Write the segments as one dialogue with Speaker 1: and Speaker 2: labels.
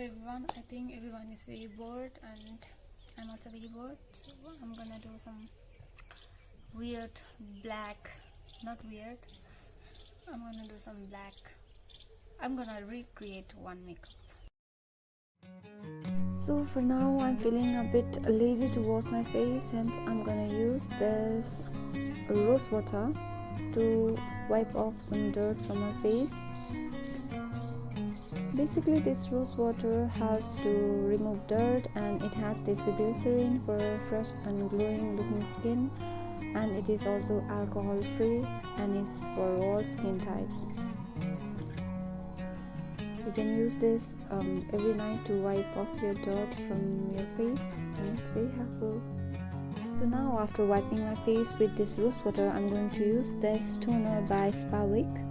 Speaker 1: everyone. I think everyone is very bored and I'm also very bored, so I'm gonna do some weird black, not weird, I'm gonna do some black. I'm gonna recreate one makeup. So for now I'm feeling a bit lazy to wash my face, hence I'm gonna use this rose water to wipe off some dirt from my face. Basically this rose water helps to remove dirt and it has this glycerin for fresh and glowing looking skin, and it is also alcohol free and is for all skin types. You can use this every night to wipe off your dirt from your face, and it's very helpful. So now after wiping my face with this rose water, I'm going to use this toner by Spawick.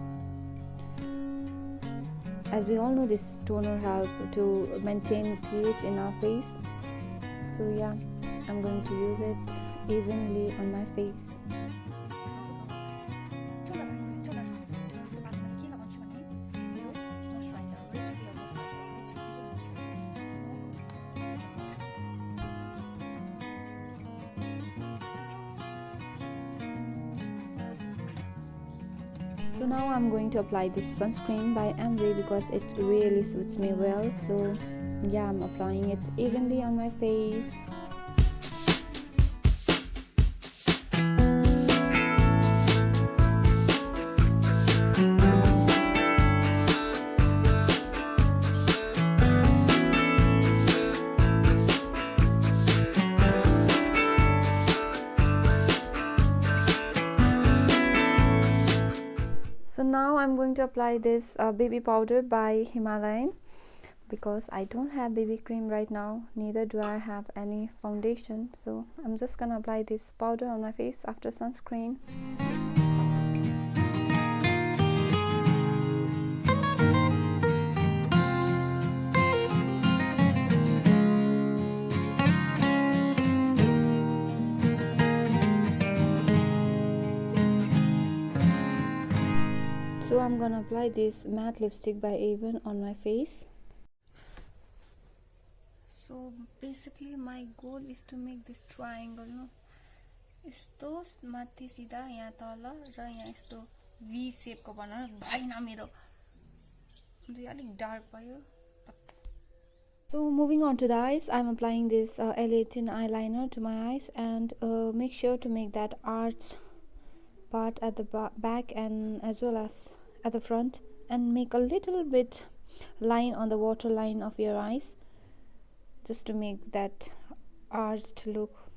Speaker 1: As we all know, this toner helps to maintain pH in our face. So yeah, I'm going to use it evenly on my face. So now I'm going to apply this sunscreen by MV because it really suits me well. So yeah, I'm applying it evenly on my face. So now I'm going to apply this baby powder by Himalayan because I don't have BB cream right now, neither do I have any foundation. So I'm just gonna apply this powder on my face after sunscreen. So I'm gonna apply this matte lipstick by Avon on my face. So basically my goal is to make this triangle, no? यस्तो माथि सिधा यहाँ तल र यहाँ यस्तो V shape को बनाउन भएन मेरो, अलिक डार्क भयो. So moving on to the eyes, I'm applying this L18 eyeliner to my eyes, and make sure to make that arch part at the back and as well as at the front, and make a little bit line on the waterline of your eyes just to make that arched look.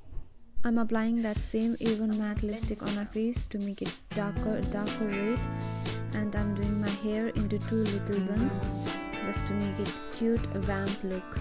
Speaker 1: I'm applying that same Avon matte lipstick on my face to make it darker red, and I'm doing my hair into two little buns just to make it cute, a vamp look.